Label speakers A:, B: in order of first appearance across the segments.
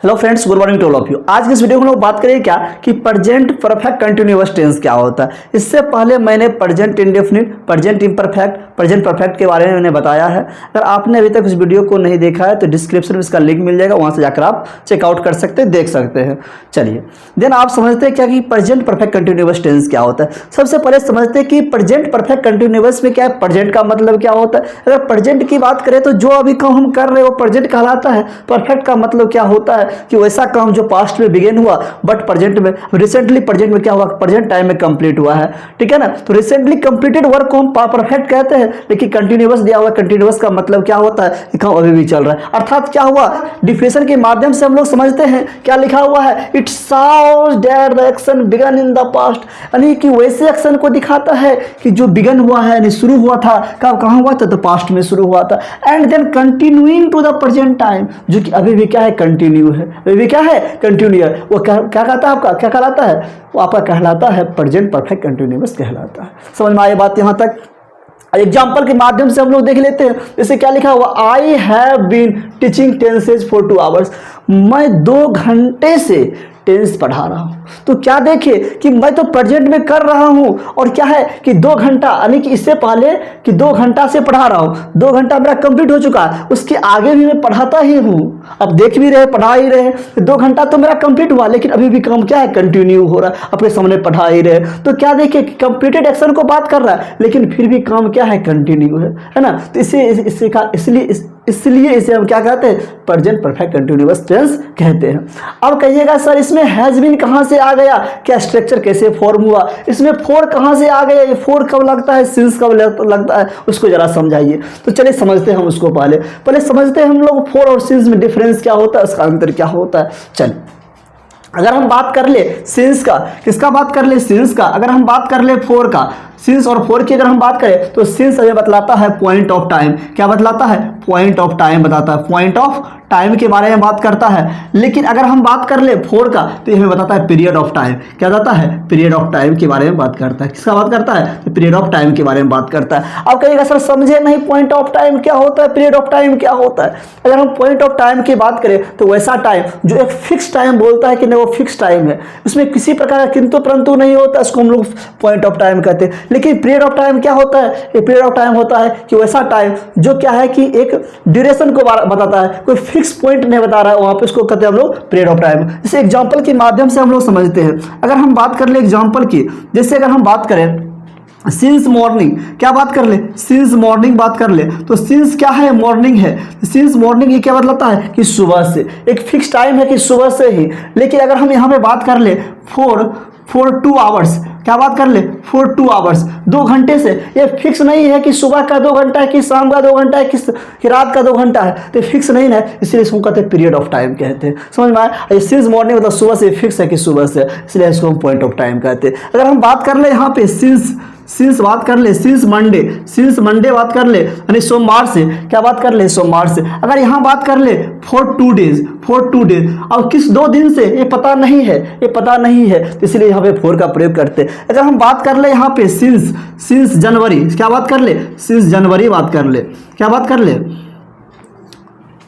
A: Hello friends, good morning to all of you. आज की इस वीडियो में हम लोग बात करेंगे क्या कि प्रेजेंट परफेक्ट कंटिन्यूअस टेंस क्या होता है। इससे पहले मैंने present indefinite, present imperfect, present perfect के बारे में मैंने बताया है। अगर आपने अभी तक इस वीडियो को नहीं देखा है तो डिस्क्रिप्शन में इसका लिंक मिल जाएगा, वहाँ से जाकर आप चेकआउट कर सकते हैं, देख सकते हैं। चलिए देन आप समझते हैं क्या कि प्रेजेंट परफेक्ट कंटिन्यूअस टेंस क्या होता है। सबसे पहले समझते हैं कि प्रेजेंट परफेक्ट कंटिन्यूअस में क्या है, प्रेजेंट का मतलब क्या होता है। अगर प्रेजेंट की बात करें तो जो अभी काम हम कर रहे हैं वो प्रेजेंट कहलाता है। परफेक्ट का मतलब क्या होता है कि वैसा काम जो पास्ट में बिगिन हुआ बट प्रेजेंट में, रिसेंटली प्रेजेंट में क्या हुआ, प्रेजेंट टाइम में कंप्लीट हुआ है। ठीक है ना। तो रिसेंटली कंप्लीटेड वर्क को हम परफेक्ट कहते हैं, लेकिन कंटिन्यूअस दिया हुआ, कंटिन्यूअस का मतलब क्या होता है कि काम अभी भी चल रहा है। अर्थात क्या हुआ, डिफिनेशन के माध्यम से हम लोग समझते हैं क्या लिखा हुआ है, it shows that the action began in the past, यानी कि वैसे एक्शन को दिखाता है कि जो बिगन हुआ है, यानी शुरू हुआ था, कब कहाँ हुआ था, तो पास्ट में शुरू हुआ था। And then continuing to the present time, जो कि अभी भी क्या है, कंटिन्यू है, अभी भी क्या है, कंटिन्यू है। वो क्या कहता है, आपका क्या कहलाता है, वो आपका कहलाता है प्रेजेंट परफेक्ट कंटिन्यूअस कहलाता है। समझ में आई बात यहाँ तक। एग्जाम्पल के माध्यम से हम लोग देख लेते हैं। जैसे क्या लिखा हुआ, I have been teaching tenses for 2 hours, मैं 2 घंटे से टेंस पढ़ा रहा हूँ। तो क्या देखिए कि मैं तो प्रेजेंट में कर रहा हूँ और क्या है कि 2 घंटा, यानी कि इससे पहले कि 2 घंटा से पढ़ा रहा हूँ, 2 घंटा मेरा कंप्लीट हो चुका है, उसके आगे भी मैं पढ़ाता ही हूँ। अब देख भी रहे, पढ़ा ही रहे, 2 घंटा तो मेरा कंप्लीट हुआ, लेकिन अभी भी काम क्या है, कंटिन्यू हो रहा है, अपने सामने पढ़ा ही रहे। तो क्या देखिए कि कंप्लीटेड एक्शन को बात कर रहा है, लेकिन फिर भी काम क्या है, कंटिन्यू है ना। तो इसलिए इसे हम क्या कहते हैं, प्रेजेंट परफेक्ट कंटिन्यूअस टेंस कहते हैं। अब कहिएगा सर इसमें हैज बीन कहाँ से आ गया, क्या स्ट्रक्चर कैसे फॉर्म हुआ, इसमें फोर कहाँ से आ गया, ये फोर कब लगता है, सिंस कब लगता है, उसको जरा समझाइए। तो चलिए समझते हैं हम उसको, पहले समझते हैं हम लोग फोर और सिंस में डिफरेंस क्या होता है, उसका अंतर क्या होता है। चलिए अगर हम बात कर ले सिंस का, किसका बात कर ले, सिंस का। अगर हम बात कर ले फोर का, सिंस और फोर की अगर हम बात करें तो सिंस हमें बतलाता है पॉइंट ऑफ टाइम। क्या बतलाता है, पॉइंट ऑफ टाइम बताता है, पॉइंट ऑफ टाइम के बारे में बात करता है। लेकिन अगर हम बात कर ले फोर का तो ये हमें बताता है पीरियड ऑफ टाइम। क्या बताता है, पीरियड ऑफ टाइम के बारे में बात करता है। किसका बात करता है, पीरियड ऑफ टाइम के बारे में बात करता है। अब कहिएगा सर समझे नहीं, पॉइंट ऑफ टाइम क्या होता है, पीरियड ऑफ टाइम क्या होता है। अगर हम पॉइंट ऑफ टाइम की बात करें तो वैसा टाइम जो एक फिक्स टाइम बोलता है कि नहीं वो फिक्स टाइम है, उसमें किसी प्रकार का किंतु परंतु नहीं होता, उसको हम लोग पॉइंट ऑफ टाइम कहते हैं। लेकिन पीरियड ऑफ टाइम क्या होता है, ये पीरियड ऑफ टाइम होता है कि वैसा टाइम जो क्या है कि एक ड्यूरेशन को बताता है, कोई फिक्स पॉइंट नहीं बता रहा है, वहां पे उसको कहते हैं हम लोग पीरियड ऑफ टाइम। जैसे एग्जांपल के माध्यम से हम लोग समझते हैं। अगर हम बात कर ले एग्जांपल की, जैसे अगर हम बात करें सिंस मॉर्निंग, क्या बात कर ले, सिंस मॉर्निंग बात कर ले, तो सिंस क्या है, मॉर्निंग है। सिंस मॉर्निंग ये क्या बतलाता है कि सुबह से, एक फिक्स टाइम है कि सुबह से ही। लेकिन अगर हम यहाँ पे बात कर ले फॉर 2 आवर्स, क्या बात कर ले, फॉर 2 आवर्स, 2 घंटे से, ये फिक्स नहीं है कि सुबह का 2 घंटा है कि शाम का 2 घंटा है कि रात का 2 घंटा है, तो फिक्स नहीं है, इसलिए इसको कहते हैं पीरियड ऑफ टाइम कहते हैं। समझ में आया। सिंस मॉर्निंग मतलब सुबह से फिक्स है कि सुबह से, इसलिए इसको हम पॉइंट ऑफ टाइम कहते हैं। अगर हम बात कर ले यहाँ पे सिंस बात कर ले, सिंस मंडे बात कर ले, यानी सोमवार से, क्या बात कर ले, सोमवार से। अगर यहाँ बात कर ले फॉर 2 डेज, अब किस 2 दिन से ये पता नहीं है, तो इसलिए यहाँ पे फॉर का प्रयोग करते हैं। अगर हम बात कर ले यहाँ पे सिंस जनवरी, क्या बात कर ले, सिंस जनवरी बात कर ले, क्या बात कर ले,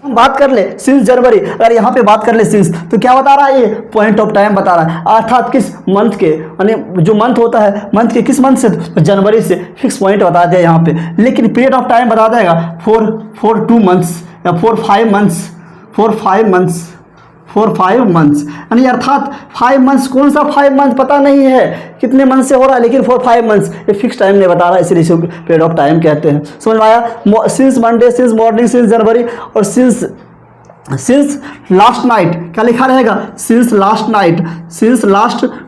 A: बात कर ले सिंस जनवरी। अगर यहाँ पे बात कर ले सिंस, तो क्या बता रहा है, ये पॉइंट ऑफ टाइम बता रहा है, अर्थात किस मंथ के, यानी जो मंथ होता है, मंथ के किस मंथ से, तो जनवरी से, फिक्स पॉइंट बता दिया यहाँ पे। लेकिन पीरियड ऑफ टाइम बता देगा फॉर 2 मंथ्स या फॉर 5 मंथ्स, यानी अर्थात 5 मंथ्स, कौन सा 5 मंथ पता नहीं है कितने मंथ से हो रहा है, लेकिन फॉर 5 मंथ्स, ये फिक्स टाइम नहीं बता रहा है, इसलिए इसको पीरियड ऑफ टाइम कहते हैं। समझ में आया। Since Monday, since morning, since January और सिंस लास्ट नाइट, क्या लिखा रहेगा, सिंस लास्ट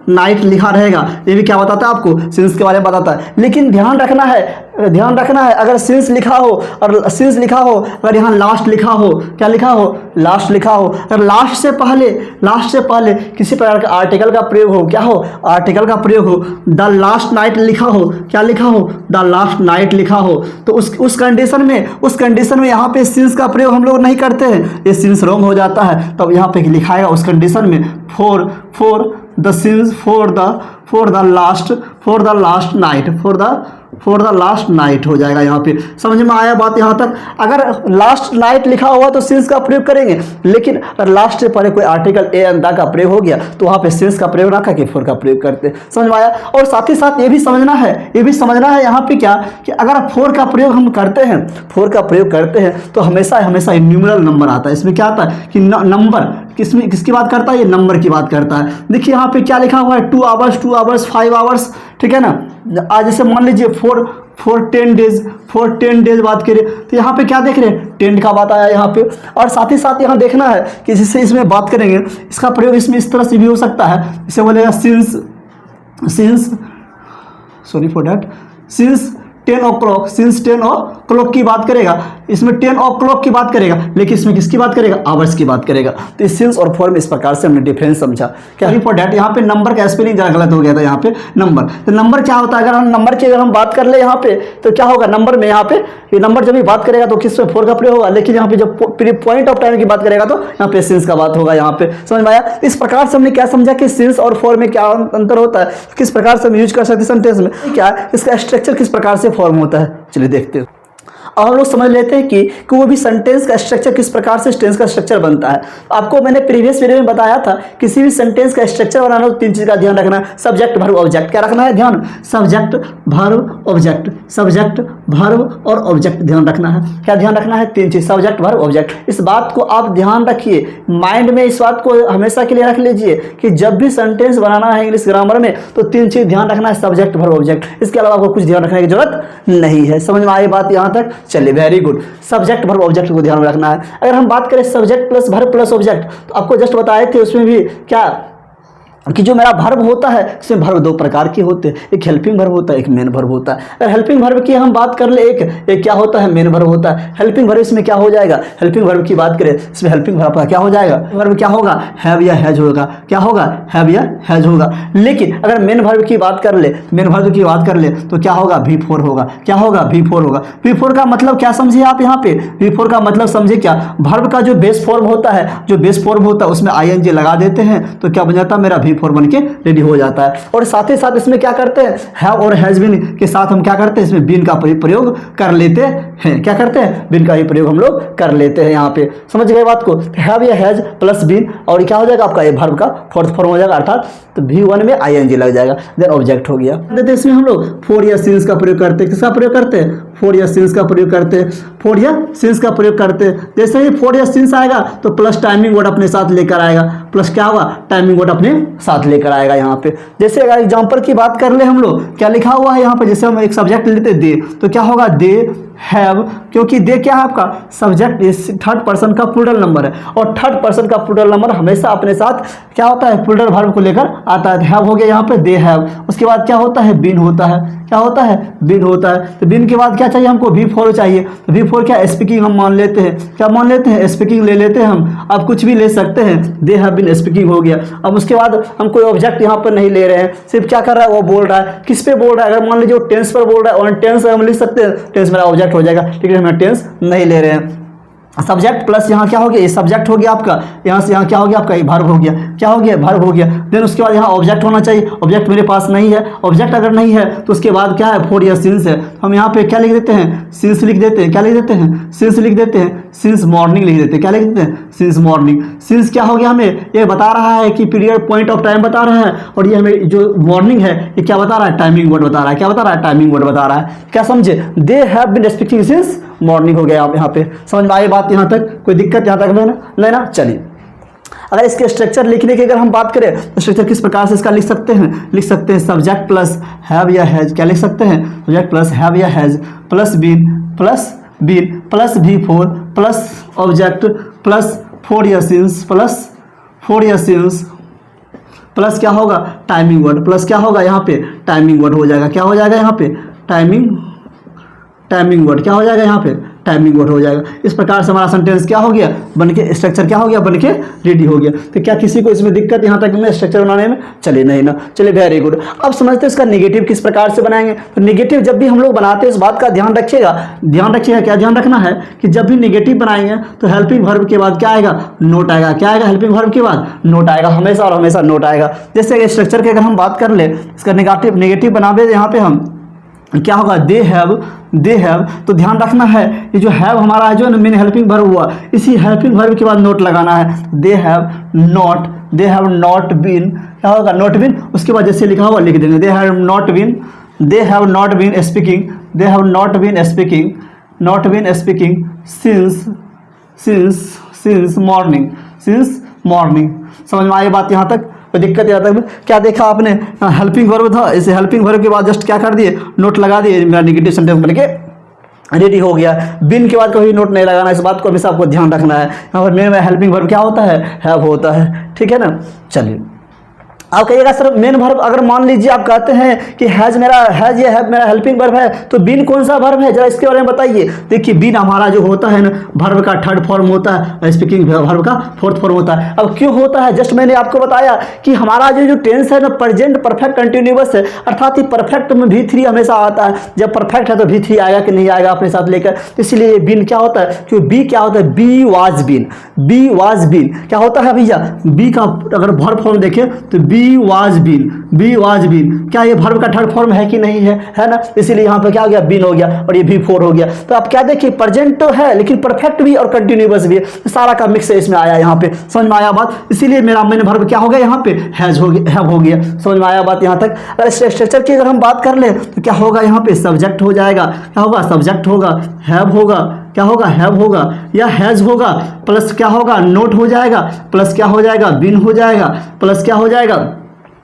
A: नाइट लिखा रहेगा। ये भी क्या बताता है आपको, सिंस के बारे में बताता है। लेकिन ध्यान रखना है अगर सिंस लिखा हो अगर यहाँ लास्ट लिखा हो, क्या लिखा हो, लास्ट लिखा हो, अगर लास्ट से पहले किसी प्रकार का आर्टिकल का प्रयोग हो, क्या हो, आर्टिकल का प्रयोग हो, द लास्ट नाइट लिखा हो, क्या लिखा हो, द लास्ट नाइट लिखा हो, तो उस कंडीशन में यहाँ पे सिंस का प्रयोग हम लोग नहीं करते हैं, ये सिंस रॉन्ग हो जाता है। तब यहाँ पे लिखाएगा उस कंडीशन में for the last night, for the last night हो जाएगा यहाँ पे। समझ में आया बात यहाँ तक? अगर लास्ट नाइट लिखा हुआ तो सिंस का प्रयोग करेंगे, लेकिन अगर लास्ट से पहले कोई आर्टिकल ए एंड द का प्रयोग हो गया तो वहाँ पे सिंस का प्रयोग ना करके फॉर का प्रयोग करते हैं। समझ में आया? और साथ ही साथ ये भी समझना है यहाँ पे क्या कि अगर फॉर का प्रयोग हम करते हैं, फॉर का प्रयोग करते हैं तो हमेशा हमेशा न्यूमेरल नंबर आता है। इसमें क्या आता है कि नंबर किसकी बात करता है? ये नंबर की बात करता है। देखिए यहाँ पे क्या लिखा हुआ है, 2 आवर्स 5 आवर्स, ठीक है ना। आज जैसे मान लीजिए फॉर 10 डेज बात करें तो यहाँ पे क्या देख रहे हैं, 10 का बात आया यहाँ पे। और साथ ही साथ यहाँ देखना है कि जिससे इसमें बात करेंगे इसका प्रयोग इसमें इस तरह से भी हो सकता है, इसे बोलेगा सिंस 10 o'clock, सिंस 10 o'clock की बात करेगा, इसमें 10 o'clock की बात करेगा, लेकिन इसमें किसकी बात करेगा? आवर्स की बात करेगा। तो इस सिंस और फॉर में इस प्रकार से हमने डिफरेंस समझा। क्या फॉर डैट यहाँ पे नंबर का स्पेलिंग जरा गलत हो गया था यहाँ पे नंबर। तो नंबर क्या होता है? अगर हम नंबर की अगर हम बात कर ले यहाँ पे तो क्या होगा? नंबर में यहाँ पे ये नंबर जब भी बात करेगा तो किस में फॉर का प्रयोग होगा, लेकिन यहाँ पे जब पॉइंट ऑफ टाइम की बात करेगा तो यहाँ पे सिंस का बात होगा। यहाँ पे समझ में आया? इस प्रकार से हमने क्या समझा कि सिंस और फॉर में क्या अंतर होता है, किस प्रकार से हम यूज कर सकते हैं सेंटेंस में, क्या इसका स्ट्रक्चर किस प्रकार से फॉर्म होता है। चलिए देखते हैं। अब हम लोग समझ लेते हैं कि वो भी सेंटेंस का स्ट्रक्चर किस प्रकार से टेंस का स्ट्रक्चर बनता है। आपको मैंने प्रीवियस वीडियो में बताया था किसी भी सेंटेंस का स्ट्रक्चर बनाना तो 3 चीज का ध्यान रखना है, सब्जेक्ट वर्ब ऑब्जेक्ट। क्या रखना है ध्यान? Subject verb object, subject verb और ऑब्जेक्ट ध्यान रखना है। क्या ध्यान रखना है? 3 चीज, सब्जेक्ट वर्ब ऑब्जेक्ट। इस बात को आप ध्यान रखिए, माइंड में इस बात को हमेशा के लिए रख लीजिए कि जब भी सेंटेंस बनाना है इंग्लिश ग्रामर में तो 3 चीज ध्यान रखना है, सब्जेक्ट वर्ब ऑब्जेक्ट। इसके अलावा आपको कुछ ध्यान रखने की जरूरत नहीं है। समझ में आई बात यहाँ तक? चलिए very good. Subject verb object को ध्यान में रखना है। अगर हम बात करें subject plus verb plus object तो आपको जस्ट बताए थे उसमें भी क्या कि जो मेरा वर्ब होता है इसमें वर्ब 2 प्रकार के होते हैं, एक हेल्पिंग वर्ब होता है, एक मेन वर्ब होता है। अगर हेल्पिंग वर्ब की हम बात कर ले एक क्या होता है? मेन वर्ब होता है। हेल्पिंग वर्ब इसमें क्या हो जाएगा? हेल्पिंग वर्ब की बात करें इसमें हेल्पिंग वर्ब का क्या हो जाएगा? वर्ब क्या होगा? हैव या हैज होगा। क्या होगा? हैव या हैज होगा। लेकिन अगर मेन वर्ब की बात कर ले, मेन वर्ब की बात कर ले तो क्या होगा? V4 होगा। क्या होगा? V4 होगा। V4 का मतलब क्या समझे आप यहाँ पे? V4 का मतलब समझे क्या? वर्ब का जो बेस फॉर्म होता है, जो बेस फॉर्म होता है उसमें ing लगा देते हैं तो क्या बन जाता है? मेरा V4 बन के रेडी हो जाता है। और साथ ही साथ इसमें क्या करते हैं? हैव और हैज बीन के साथ हम क्या करते हैं? इसमें बीन का प्रयोग कर लेते हैं। क्या करते हैं? बीन का ही प्रयोग हम लोग कर लेते हैं। यहाँ पे समझ गए बात को? हैव या हैज प्लस बीन और क्या हो जाएगा आपका? ये वर्ब का फोर्थ फॉर्म हो जाएगा, अर्थात तो V1 में ing लग जाएगा, देन ऑब्जेक्ट हो गया। देखते इसमें हम लोग फॉर या सिंस का प्रयोग करते हैं। किसका प्रयोग करते हैं? फॉर या सिंस का प्रयोग करते हैं। फॉर या सिंस का प्रयोग करते हैं। जैसे ही फॉर या सिंस आएगा तो प्लस टाइमिंग वर्ड अपने साथ लेकर आएगा। प्लस क्या होगा? टाइमिंग वर्ड अपने साथ लेकर आएगा यहाँ पे। जैसे अगर एग्जांपल की बात कर ले हम लोग, क्या लिखा हुआ है यहाँ पे? जैसे हम एक सब्जेक्ट लेते दे तो क्या होगा? दे हैव, क्योंकि दे क्या है आपका? सब्जेक्ट इस थर्ड पर्सन का प्लूरल नंबर है और थर्ड पर्सन का प्लूरल नंबर हमेशा अपने साथ क्या होता है? प्लूरल वर्ब को लेकर आता है। हैव हो गया यहाँ पे, दे हैव। उसके बाद क्या होता है? बीन होता है। क्या होता है? बीन होता है। तो बीन के बाद क्या चाहिए हमको? V4 चाहिए। तो V4 क्या? स्पीकिंग हम मान लेते हैं। क्या मान लेते हैं? स्पीकिंग ले लेते हैं हम। अब कुछ भी ले सकते हैं, दे हैव बीन स्पीकिंग हो गया। अब उसके बाद हम कोई ऑब्जेक्ट यहाँ पर नहीं ले रहे हैं, सिर्फ क्या कर रहा है? वो बोल रहा है। किस पे बोल रहा है? अगर मान लीजिए वो टेंस पर बोल रहा है और टेंस हम लिख सकते हैं, टेंस मेरा ऑब्जेक्ट हो जाएगा, ठीक है, हम टेंस नहीं ले रहे हैं। सब्जेक्ट प्लस यहाँ क्या हो गया? ये सब्जेक्ट हो गया आपका, यहाँ से यहाँ क्या हो गया आपका? ये वर्ब हो गया। क्या हो गया? वर्ब हो गया। देन उसके बाद यहाँ ऑब्जेक्ट होना चाहिए, ऑब्जेक्ट मेरे पास नहीं है। ऑब्जेक्ट अगर नहीं है तो उसके बाद क्या है? फॉर या सिंस है। हम यहाँ पे क्या लिख देते हैं? सिंस लिख देते हैं। क्या लिख देते हैं? सिंस लिख देते हैं। सिंस मॉर्निंग लिख देते हैं। क्या लिख देते हैं? Since morning. सिंस क्या हो गया? हमें ये बता रहा है कि पीरियड पॉइंट ऑफ टाइम बता रहा है, और ये हमें जो मॉर्निंग है ये क्या बता रहा है? टाइमिंग वर्ड बता रहा है। क्या बता रहा है? टाइमिंग वर्ड बता रहा है। क्या समझे? They have been speaking since morning हो गया। आप यहाँ पे समझ में आई बात? यहाँ तक कोई दिक्कत यहाँ तक लेना? चलिए अगर इसके स्ट्रक्चर लिखने की अगर हम बात करें तो स्ट्रक्चर किस प्रकार से इसका लिख सकते हैं? लिख सकते हैं सब्जेक्ट प्लस हैव या हैज। क्या लिख सकते हैं? सब्जेक्ट प्लस हैव या has plus been plus V4 plus object plus for या सिंस प्लस क्या होगा? Timing word. प्लस क्या होगा? यहाँ पे टाइमिंग वर्ड हो जाएगा। क्या हो जाएगा यहाँ पे? Timing word. क्या हो जाएगा यहाँ पे? टाइमिंग वर्ड हो जाएगा। इस प्रकार से हमारा सेंटेंस क्या हो गया? बनके स्ट्रक्चर क्या हो गया? बनके रेडी हो गया। तो क्या किसी को इसमें दिक्कत यहाँ तक में स्ट्रक्चर बनाने में? चलिए नहीं ना। चलिए वेरी गुड। अब समझते हैं इसका नेगेटिव किस प्रकार से बनाएंगे। तो नेगेटिव जब भी हम लोग बनाते हैं इस बात का ध्यान रखिएगा। क्या ध्यान रखना है कि जब भी नेगेटिव बनाएंगे तो हेल्पिंग वर्ब के बाद क्या आएगा? नोट आएगा। क्या आएगा? हेल्पिंग वर्ब के बाद नोट आएगा। हमेशा और हमेशा नोट आएगा। जैसे स्ट्रक्चर की अगर हम बात कर ले, इसका नेगेटिव बनावे यहाँ पे हम क्या होगा, दे हैव। तो ध्यान रखना है ये जो हैव हमारा जो मेन हेल्पिंग वर्ब हुआ, इसी हेल्पिंग वर्ब के बाद नोट लगाना है। दे हैव नॉट बीन, क्या होगा, नॉट बीन, उसके बाद जैसे लिखा हुआ लिख देंगे। They have not been speaking since morning. समझ में आई बात यहाँ तक? कोई दिक्कत यहाँ तक? क्या देखा आपने, हेल्पिंग वर्ब था, इसे हेल्पिंग वर्ब के बाद जस्ट क्या कर दिए, नोट लगा दिए, मेरा नेगेटिव सेंटेंस बन के रेडी हो गया। बिन के बाद कभी नोट नहीं लगाना, इस बात को हमेशा आपको ध्यान रखना है। यहाँ पर मेन में हेल्पिंग वर्ब क्या होता है, हैव होता है, ठीक है ना। चलिए आप कहिएगा सर मेन वर्ब अगर मान लीजिए आप कहते हैं कि हैज ये है मेरा हेल्पिंग वर्ब है, तो बीन कौन सा वर्ब है, जरा इसके बारे में बताइए। देखिए बीन हमारा जो होता है ना, वर्ब का थर्ड फॉर्म होता है, स्पीकिंग वर्ब का फोर्थ फॉर्म होता है। अब क्यों होता है, जस्ट मैंने आपको बताया कि हमारा जो टेंस है ना, प्रेजेंट परफेक्ट कंटिन्यूअस है, अर्थात ही परफेक्ट में V3 हमेशा आता है। जब परफेक्ट है तो V3 आएगा कि नहीं आएगा अपने साथ लेकर, तो इसलिए बीन क्या होता है, क्योंकि बी क्या होता है, बी वाज बीन क्या होता है भैया, बी का अगर वर्ब फॉर्म देखें तो बी वाज बीन, क्या ये वर्ब का थर्ड फॉर्म है कि नहीं है ना, इसीलिए यहाँ पे क्या हो गया, बीन हो गया, और ये V4 हो गया। तो आप क्या देखिए, प्रेजेंट तो है लेकिन परफेक्ट भी और कंटिन्यूअस भी है, सारा का मिक्स इसमें आया। यहाँ पे समझ में आया बात? इसीलिए मेरा मेन वर्ब क्या हो गया, यहाँ पे हैव हो गया। समझ में आया बात यहाँ तक? अगर स्ट्रक्चर की अगर हम बात कर ले तो क्या होगा, यहाँ पे सब्जेक्ट हो जाएगा, क्या होगा, सब्जेक्ट होगा, हैव होगा, क्या होगा, हैव होगा या हैज होगा, प्लस क्या होगा, नोट हो जाएगा, प्लस क्या हो जाएगा, बीन हो जाएगा, प्लस क्या हो जाएगा,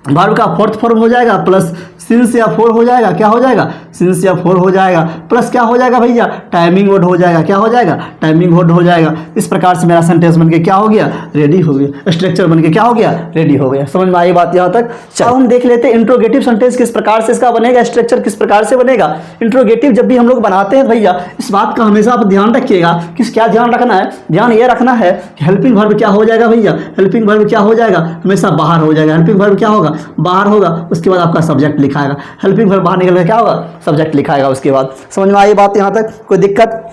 A: वर्ब का फोर्थ फॉर्म हो जाएगा, प्लस सिंस या फोर हो जाएगा, क्या हो जाएगा, सिंस या फोर हो जाएगा, प्लस क्या हो जाएगा भैया, टाइमिंग वर्ड हो जाएगा, क्या हो जाएगा, टाइमिंग वर्ड हो जाएगा। इस प्रकार से मेरा सेंटेंस बनके क्या हो गया, रेडी हो गया, स्ट्रक्चर बनके क्या हो गया, रेडी हो गया। समझ में आई बात यहाँ तक? चलो हम देख लेते हैं इंट्रोगेटिव सेंटेंस किस प्रकार से इसका बनेगा, स्ट्रक्चर किस प्रकार से बनेगा। इंट्रोगेटिव जब भी हम लोग बनाते हैं भैया, इस बात का हमेशा आप ध्यान रखिएगा कि क्या ध्यान रखना है, ध्यान ये रखना है कि हेल्पिंग वर्ब क्या हो जाएगा भैया, हेल्पिंग वर्ब क्या हो जाएगा, हमेशा बाहर हो जाएगा। हेल्पिंग वर्ब क्या होगा, बाहर होगा, उसके बाद आपका सब्जेक्ट लिखाएगा। हेल्पिंग वर्ब बाहर निकल कर क्या होगा, सब्जेक्ट लिखाएगा उसके बाद। समझ में आई बात यहाँ तक? कोई दिक्कत?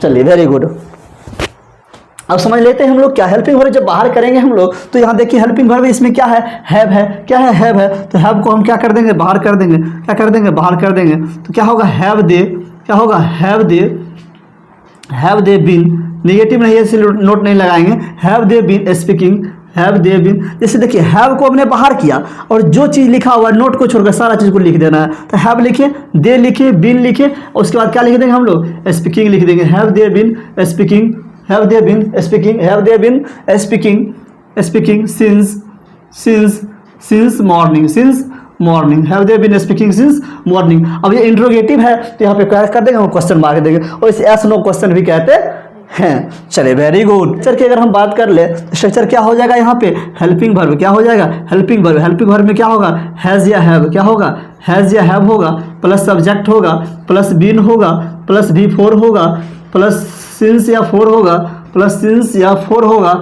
A: चलिए वेरी गुड। अब समझ लेते हैं हम लोग क्या हेल्पिंग वर्ब जब बाहर करेंगे हम लोग, तो यहाँ देखिए हेल्पिंग वर्ब इसमें क्या है, हैव है, क्या है, हैव है। तो हैव को हम क्या कर देंगे, बाहर कर देंगे, क्या कर देंगे, बाहर कर देंगे। तो क्या होगा, हैव दे, क्या होगा, हैव दे बीन, नेगेटिव नहीं है इसलिए नोट नहीं लगाएंगे, have they been speaking, have they been. जैसे देखिए हैव को हमने बाहर किया और जो चीज़ लिखा हुआ है नोट को छोड़कर सारा चीज़ को लिख देना है। तो हैव लिखे, दे लिखे, बीन लिखे, और उसके बाद क्या लिख देंगे हम लोग, स्पीकिंग लिख देंगे। Have they been speaking, have they been speaking, have they been speaking since morning, have they been speaking since morning. अब ये इंट्रोगेटिव है तो यहाँ पे क्या कर देंगे, हम क्वेश्चन मार्क देंगे, और इसे एस नो क्वेश्चन भी कहते हैं। चले वेरी गुड। स्ट्रक्चर की अगर हम बात कर ले, स्ट्रक्चर क्या हो जाएगा यहाँ पे, हेल्पिंग वर्ब क्या हो जाएगा, हेल्पिंग वर्ब में क्या होगा, हैज या हैव, क्या होगा, हैज या हैव होगा, प्लस सब्जेक्ट होगा, प्लस बीन होगा, प्लस V4 होगा, प्लस सिंस या फोर होगा, प्लस सिंस या फोर होगा,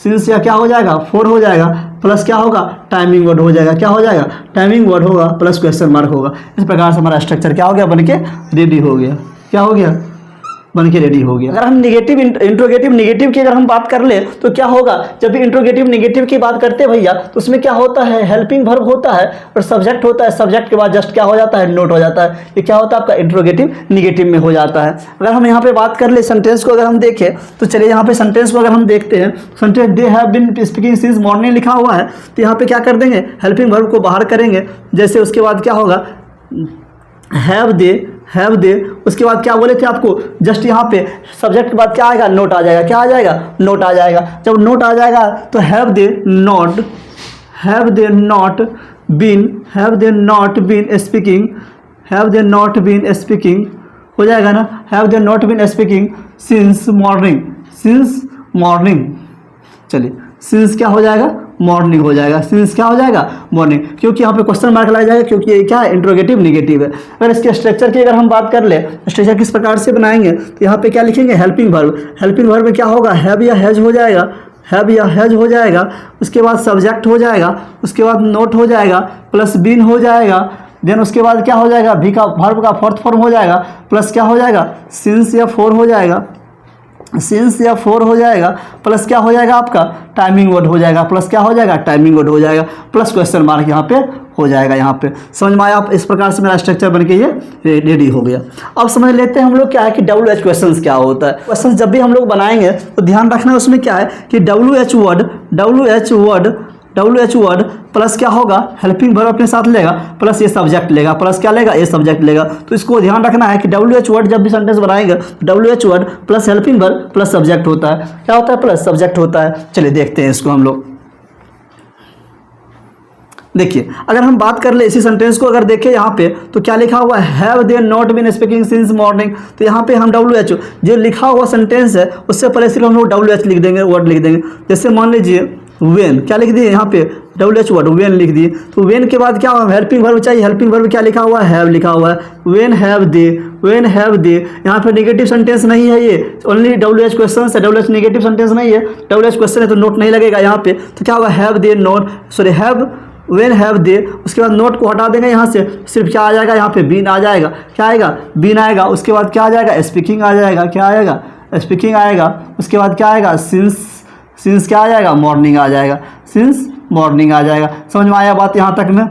A: सिंस या क्या हो जाएगा, फोर हो जाएगा, प्लस क्या होगा, टाइमिंग वर्ड हो जाएगा, क्या हो जाएगा, टाइमिंग वर्ड होगा, प्लस क्वेश्चन मार्क होगा। इस प्रकार से हमारा स्ट्रक्चर क्या हो गया, बनके रेडी हो गया, क्या हो गया, बनके रेडी हो गया। अगर हम नेगेटिव इंट्रोगेटिव नेगेटिव की अगर हम बात कर ले तो क्या होगा, जब भी इंट्रोगेटिव नेगेटिव की बात करते हैं भैया तो उसमें क्या होता है, हेल्पिंग वर्ब होता है और सब्जेक्ट होता है, सब्जेक्ट के बाद जस्ट क्या हो जाता है, नोट हो जाता है। ये क्या होता है आपका इंट्रोगेटिव नेगेटिव में हो जाता है। अगर हम यहाँ पे बात कर ले सेंटेंस को अगर हम देखें तो चलिए यहाँ पे सेंटेंस को अगर हम देखते हैं, sentence they have been speaking since morning लिखा हुआ है, तो यहाँ पे क्या कर देंगे, हेल्पिंग वर्ब को बाहर करेंगे। जैसे उसके बाद क्या होगा, हैव दे, उसके बाद क्या बोले थे आपको, जस्ट यहाँ पे सब्जेक्ट के बाद क्या आएगा, नोट आ जाएगा, क्या आ जाएगा, नोट आ जाएगा। जब नोट आ जाएगा तो have they not been speaking हो जाएगा ना, have they not been speaking since morning. चलिए सिंस क्या हो जाएगा, मॉर्निंग हो जाएगा, सिंस क्या हो जाएगा, मॉर्निंग, क्योंकि यहाँ पे क्वेश्चन मार्क लगाया जाएगा क्योंकि ये क्या है, इंट्रोगेटिव नेगेटिव है। अगर इसके स्ट्रक्चर की अगर हम बात कर ले, स्ट्रक्चर किस प्रकार से बनाएंगे तो यहाँ पे क्या लिखेंगे, हेल्पिंग वर्ब में क्या होगा, हैव या हैज हो जाएगा, उसके बाद सब्जेक्ट हो जाएगा, उसके बाद नोट हो जाएगा, प्लस बीन हो जाएगा, देन उसके बाद क्या हो जाएगा, भी का वर्ब का फोर्थ फॉर्म हो जाएगा, प्लस क्या हो जाएगा, सिंस या फोर हो जाएगा, प्लस क्या हो जाएगा आपका, टाइमिंग वर्ड हो जाएगा, प्लस क्या हो जाएगा, टाइमिंग वर्ड हो जाएगा, प्लस क्वेश्चन मार्क यहाँ पे हो जाएगा यहाँ पे। समझ में आया? आप इस प्रकार से मेरा स्ट्रक्चर बन के ये रेडी हो गया। अब समझ लेते हैं हम लोग क्या है कि WH क्वेश्चन क्या होता है। क्वेश्चन जब भी हम लोग बनाएंगे तो ध्यान रखना उसमें क्या है कि WH वर्ड प्लस क्या होगा, हेल्पिंग वर्ब अपने साथ लेगा, प्लस ये सब्जेक्ट लेगा, प्लस क्या लेगा, ये सब्जेक्ट लेगा। तो इसको ध्यान रखना है कि WH वर्ड जब भी सेंटेंस बनाएंगे तो WH word plus helping verb plus subject होता है। क्या होता है? प्लस सब्जेक्ट होता है। चलिए देखते हैं इसको हम लोग। देखिए अगर हम बात कर ले इसी सेंटेंस को, अगर देखें यहाँ पे तो क्या लिखा हुआ है, have they not been speaking since morning. तो यहाँ पे हम WH जो लिखा हुआ सेंटेंस है उससे पहले सिर्फ हम लोग WH लिख देंगे, वर्ड लिख देंगे। जैसे मान लीजिए वेन, क्या लिख दिए यहाँ पे WH वर्ड वेन लिख दिए। तो वेन के बाद क्या हुआ, हेल्पिंग वर्ब चाहिए। हेल्पिंग वर्ब क्या लिखा हुआ है, हैव लिखा हुआ है। वेन हैव दे, यहाँ पे नेगेटिव सेंटेंस नहीं है, ये ओनली WH क्वेश्चन है। WH नेगेटिव सेंटेंस नहीं है, WH क्वेश्चन है तो नोट नहीं लगेगा यहाँ पे। तो क्या होगा, have they note, sorry have when have they, उसके बाद नोट को हटा देंगे यहाँ से, सिर्फ क्या आ जाएगा यहाँ पे, बीन आ जाएगा। क्या आएगा, बीन आएगा। उसके बाद क्या आ जाएगा, स्पीकिंग आ जाएगा। क्या आएगा, स्पीकिंग आएगा। उसके बाद क्या आएगा, सिंस क्या आ जाएगा, मॉर्निंग आ जाएगा। सिंस मॉर्निंग आ जाएगा। समझ में आया बात यहाँ तक में?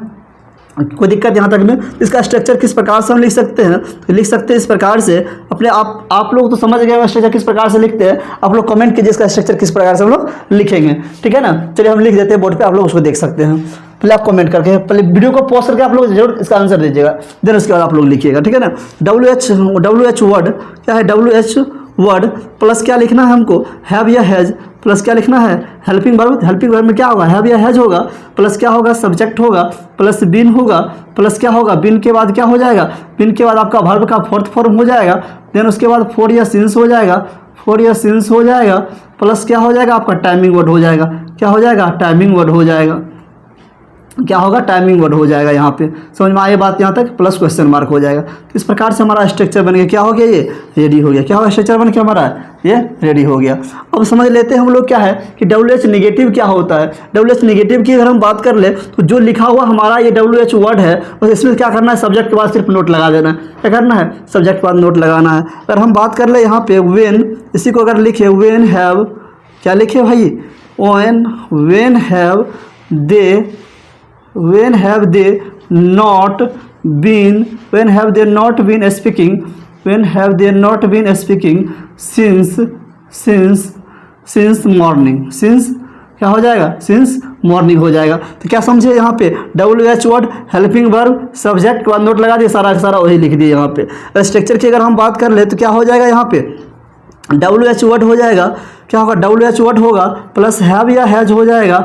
A: कोई दिक्कत यहाँ तक में? इसका स्ट्रक्चर किस प्रकार से हम लिख सकते हैं, तो लिख सकते हैं इस प्रकार से। अपने आप लोग तो समझ गए स्ट्रक्चर किस प्रकार से लिखते हैं। आप लोग कमेंट कीजिए इसका स्ट्रक्चर किस प्रकार से हम लोग लिखेंगे, ठीक है ना। चलिए हम लिख देते हैं बोर्ड पे, आप लोग उसको देख सकते हैं। पहले आप कमेंट करके, पहले वीडियो को पॉज करके आप लोग जरूर इसका आंसर दीजिएगा, देन उसके बाद आप लोग लिखिएगा, ठीक है ना। WH वर्ड क्या है, WH वर्ड प्लस क्या लिखना है हमको, हैव या हैज, प्लस क्या लिखना है, हेल्पिंग वर्ब। हेल्पिंग वर्ब में क्या होगा, हैव या हैज होगा, प्लस क्या होगा, सब्जेक्ट होगा, प्लस बीन होगा, प्लस क्या होगा, बीन के बाद क्या हो जाएगा, बीन के बाद आपका वर्ब का फोर्थ फॉर्म हो जाएगा। देन उसके बाद फोर या सिंस हो जाएगा, प्लस क्या हो जाएगा आपका, टाइमिंग वर्ड हो जाएगा। क्या हो जाएगा, टाइमिंग वर्ड हो जाएगा। क्या होगा, टाइमिंग वर्ड हो जाएगा। यहाँ पे समझ में आए बात यहाँ तक, प्लस क्वेश्चन मार्क हो जाएगा। तो इस प्रकार से हमारा स्ट्रक्चर बन गया। क्या हो गया, ये रेडी हो गया। क्या होगा, स्ट्रक्चर बन के हमारा ये रेडी हो गया। अब समझ लेते हैं हम लोग क्या है कि WH नेगेटिव क्या होता है। WH नेगेटिव की अगर हम बात कर ले तो जो लिखा हुआ हमारा ये WH वर्ड है, बस इसमें क्या करना है, सब्जेक्ट के बाद सिर्फ नोट लगा देना है। क्या करना है, सब्जेक्ट के बाद नोट लगाना है। अगर हम बात कर ले यहाँ पे वेन, इसी को अगर लिखे वेन हैव, क्या लिखे भाई, when have they not been speaking since morning। since क्या हो जाएगा, since morning हो जाएगा। तो क्या समझे यहाँ पे, WH word helping verb subject के बाद नोट लगा दिए, सारा सारा वही लिख दिए यहाँ पे। स्ट्रक्चर की अगर हम बात कर ले तो क्या हो जाएगा यहाँ पे, WH वर्ड हो जाएगा। क्या होगा, WH वर्ड होगा प्लस हैव या हैज हो जाएगा,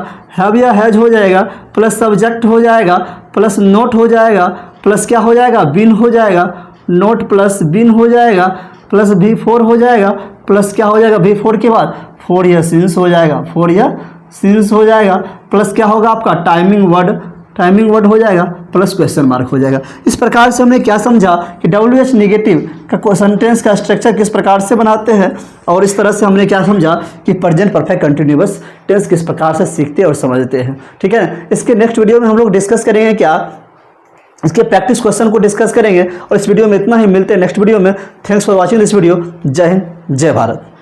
A: प्लस सब्जेक्ट हो जाएगा, प्लस नोट हो जाएगा, प्लस क्या हो जाएगा, बीन हो जाएगा। नोट प्लस बीन हो जाएगा, प्लस V4 हो जाएगा, प्लस क्या हो जाएगा, V4 के बाद फोर या सिंस हो जाएगा, प्लस क्या होगा आपका, टाइमिंग वर्ड हो जाएगा, प्लस क्वेश्चन मार्क हो जाएगा। इस प्रकार से हमने क्या समझा कि WH नेगेटिव का सेंटेंस का स्ट्रक्चर किस प्रकार से बनाते हैं, और इस तरह से हमने क्या समझा कि प्रेजेंट परफेक्ट कंटिन्यूअस टेंस किस प्रकार से सीखते और समझते हैं, ठीक है। इसके नेक्स्ट वीडियो में हम लोग डिस्कस करेंगे क्या, इसके प्रैक्टिस क्वेश्चन को डिस्कस करेंगे। और इस वीडियो में इतना ही, मिलते हैं नेक्स्ट वीडियो में। Thanks for watching this video. जय हिंद, जय भारत।